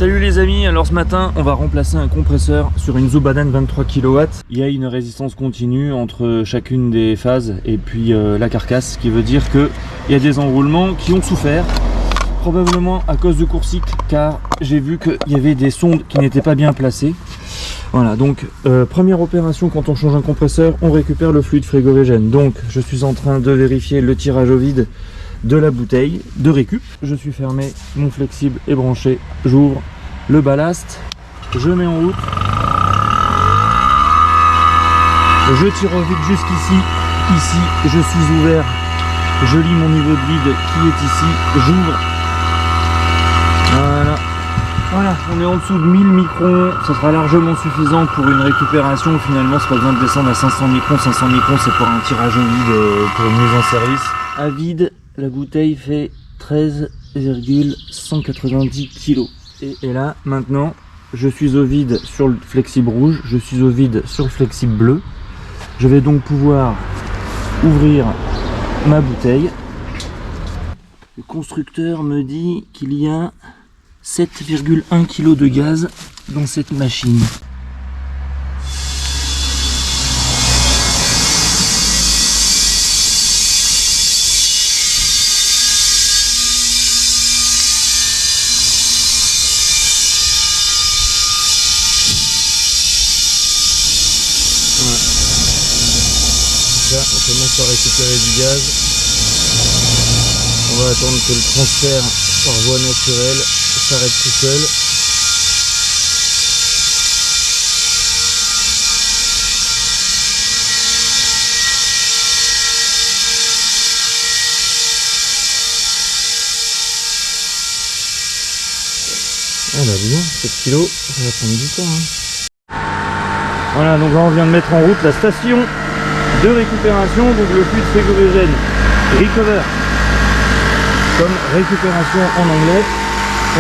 Salut les amis, alors ce matin on va remplacer un compresseur sur une Zubadan 23 kW. Il y a une résistance continue entre chacune des phases et puis la carcasse, ce qui veut dire qu'il y a des enroulements qui ont souffert, probablement à cause de court cycle, car j'ai vu qu'il y avait des sondes qui n'étaient pas bien placées. Voilà, donc première opération quand on change un compresseur, on récupère le fluide frigorigène. Donc je suis en train de vérifier le tirage au vide de la bouteille de récup. Je suis fermé, mon flexible est branché, j'ouvre le ballast, je mets en route, je tire au vide jusqu'ici, ici je suis ouvert, je lis mon niveau de vide qui est ici, j'ouvre, voilà, on est en dessous de 1000 microns, ça sera largement suffisant pour une récupération. Finalement c'est pas besoin de descendre à 500 microns, 500 microns c'est pour un tirage au vide, pour une mise en service. À vide, la bouteille fait 13,190 kg. Et là, maintenant, je suis au vide sur le flexible rouge, je suis au vide sur le flexible bleu. Je vais donc pouvoir ouvrir ma bouteille. Le constructeur me dit qu'il y a 7,1 kg de gaz dans cette machine. Là, on commence à récupérer du gaz. On va attendre que le transfert par voie naturelle s'arrête tout seul. Ah bah dis donc, 7 kg, ça va prendre du temps. Hein. Voilà, donc là on vient de mettre en route la station de récupération, donc le fluide frigorigène recover, comme récupération en anglais.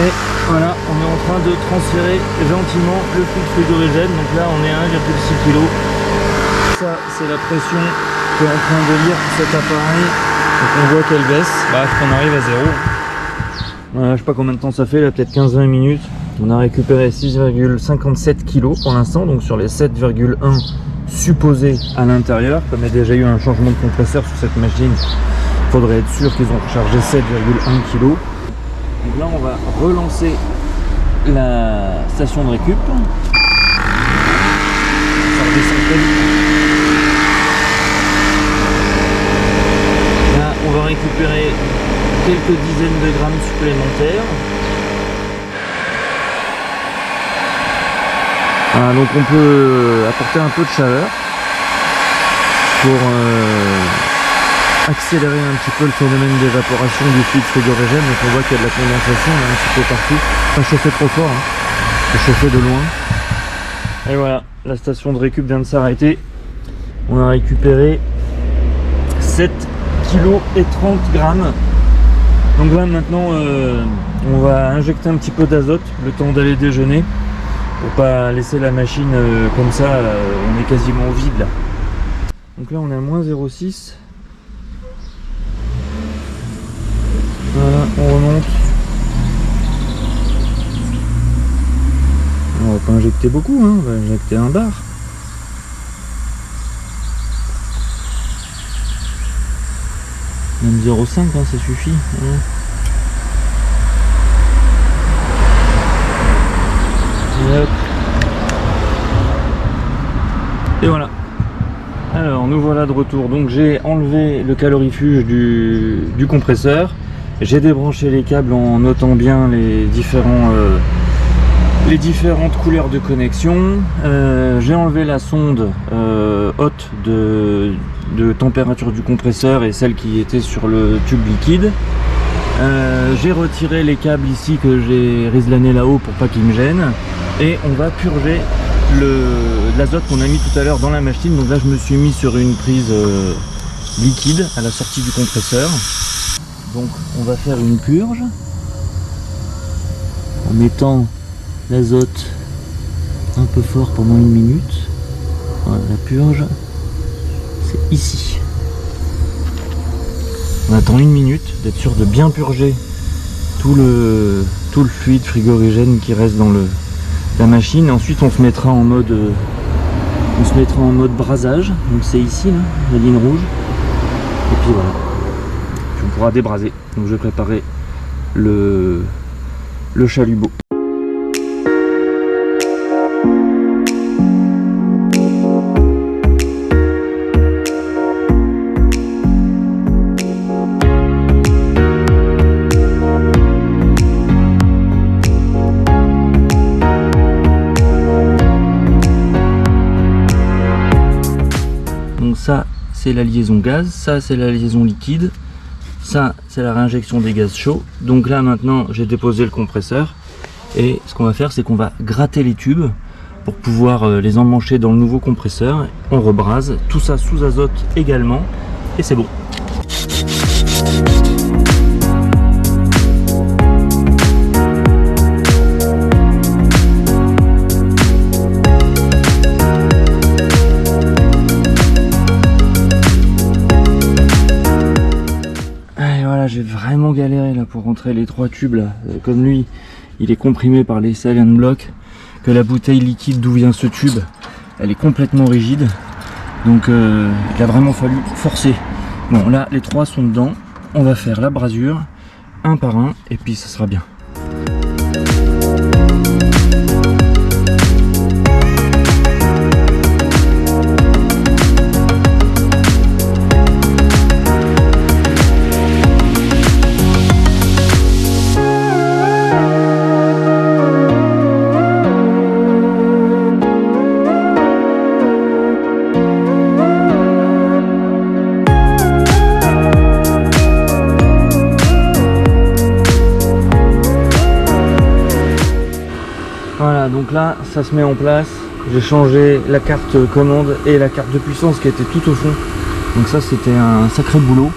Et voilà, on est en train de transférer gentiment le fluide frigorigène. Donc là on est à 1,6 kg. Ça c'est la pression qui est en train de lire cet appareil. Donc on voit qu'elle baisse, qu'on arrive à 0. Voilà, je sais pas combien de temps ça fait, là peut-être 15-20 minutes. On a récupéré 6,57 kg pour l'instant, donc sur les 7,1 supposés à l'intérieur. Comme il y a déjà eu un changement de compresseur sur cette machine, il faudrait être sûr qu'ils ont rechargé 7,1 kg. Donc là on va relancer la station de récup. Ça redescend très vite. Là on va récupérer quelques dizaines de grammes supplémentaires. Voilà, donc on peut apporter un peu de chaleur pour accélérer un petit peu le phénomène d'évaporation du fluide frigorigène. Donc on voit qu'il y a de la condensation là, un petit peu partout. Pas chauffer trop fort, hein. Faut chauffer de loin. Et voilà, la station de récup vient de s'arrêter. On a récupéré 7 kg et 30 grammes. Donc là maintenant on va injecter un petit peu d'azote le temps d'aller déjeuner pour pas laisser la machine comme ça, on est quasiment au vide là. Donc là on est à moins 0,6. Voilà, on remonte. On va pas injecter beaucoup, hein, on va injecter un bar. Même 0,5 hein, ça suffit. Hein. Et voilà. Alors nous voilà de retour. Donc j'ai enlevé le calorifuge du compresseur. J'ai débranché les câbles en notant bien les différentes couleurs de connexion. J'ai enlevé la sonde haute de température du compresseur et celle qui était sur le tube liquide. J'ai retiré les câbles ici que j'ai rislané là-haut pour pas qu'ils me gênent. Et on va purger l'azote qu'on a mis tout à l'heure dans la machine. Donc là je me suis mis sur une prise liquide à la sortie du compresseur. Donc on va faire une purge en mettant l'azote un peu fort pendant 1 minute. Voilà, la purge c'est ici. On attend 1 minute, d'être sûr de bien purger tout le fluide frigorigène qui reste dans la machine. Ensuite on se mettra en mode brasage, donc c'est ici là, la ligne rouge, et puis voilà, puis on pourra débraser. Donc je vais préparer le chalumeau. Donc ça c'est la liaison gaz, ça c'est la liaison liquide, ça c'est la réinjection des gaz chauds. Donc là maintenant j'ai déposé le compresseur et ce qu'on va faire c'est qu'on va gratter les tubes pour pouvoir les emmancher dans le nouveau compresseur. On rebrase tout ça sous azote également et c'est bon. J'ai vraiment galéré là pour rentrer les 3 tubes là. Comme lui il est comprimé par les silent blocks, que la bouteille liquide d'où vient ce tube elle est complètement rigide, donc il a vraiment fallu forcer. Bon là les 3 sont dedans, on va faire la brasure un par un et puis ça sera bien. Voilà, donc là ça se met en place. J'ai changé la carte commande et la carte de puissance qui était tout au fond, donc ça c'était un sacré boulot.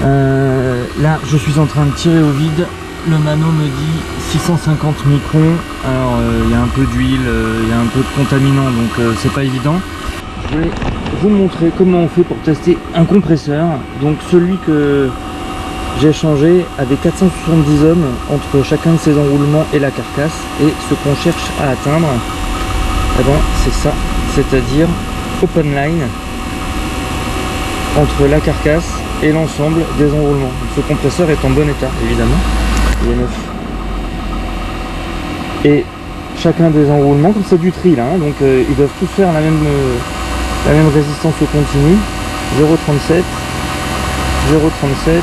Là je suis en train de tirer au vide, le mano me dit 650 microns. Alors il y a un peu d'huile, il y a un peu de contaminant, donc c'est pas évident. Je vais vous montrer comment on fait pour tester un compresseur. Donc celui que j'ai changé avait 470 ohms entre chacun de ses enroulements et la carcasse, et ce qu'on cherche à atteindre, eh ben, c'est ça, c'est-à-dire open line entre la carcasse et l'ensemble des enroulements. Ce compresseur est en bon état évidemment, il est neuf. Et chacun des enroulements, comme c'est du tri là, donc ils doivent tous faire la même résistance au continu, 0,37, 0,37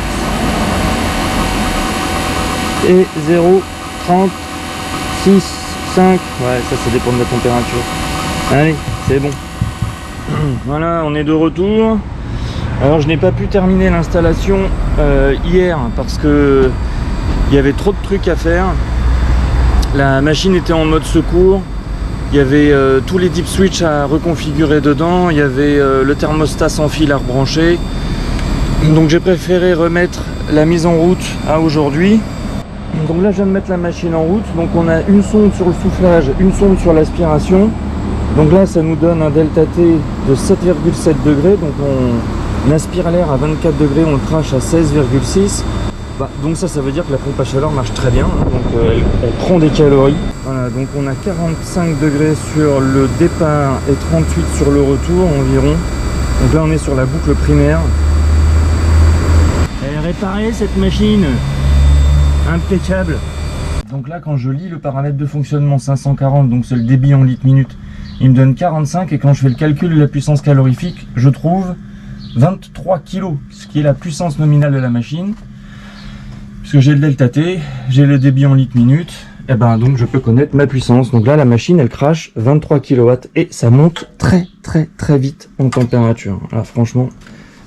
et 0,36, 5, ouais ça dépend de la température. Allez, c'est bon. Voilà, on est de retour. Alors je n'ai pas pu terminer l'installation hier parce que il y avait trop de trucs à faire. La machine était en mode secours. Il y avait tous les deep switch à reconfigurer dedans. Il y avait le thermostat sans fil à rebrancher. Donc j'ai préféré remettre la mise en route à aujourd'hui. Donc là je viens de mettre la machine en route. Donc on a une sonde sur le soufflage, une sonde sur l'aspiration. Donc là ça nous donne un delta T de 7,7 degrés. Donc on aspire l'air à 24 degrés, on le crache à 16,6. Donc ça veut dire que la pompe à chaleur marche très bien, hein. Donc elle prend des calories. Voilà, donc on a 45 degrés sur le départ et 38 sur le retour environ. Donc là on est sur la boucle primaire. Elle est réparée cette machine, impeccable. Donc là quand je lis le paramètre de fonctionnement 540, donc c'est le débit en litres minute, il me donne 45, et quand je fais le calcul de la puissance calorifique, je trouve 23 kg, ce qui est la puissance nominale de la machine. Puisque j'ai le delta T, j'ai le débit en litres minute, et ben donc je peux connaître ma puissance. Donc là la machine elle crache 23 kW et ça monte très vite en température. Là franchement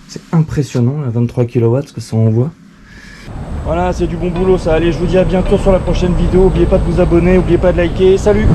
c'est impressionnant, à 23 kW ce que ça envoie. Voilà, c'est du bon boulot ça. Allez, je vous dis à bientôt sur la prochaine vidéo. N'oubliez pas de vous abonner, n'oubliez pas de liker. Salut!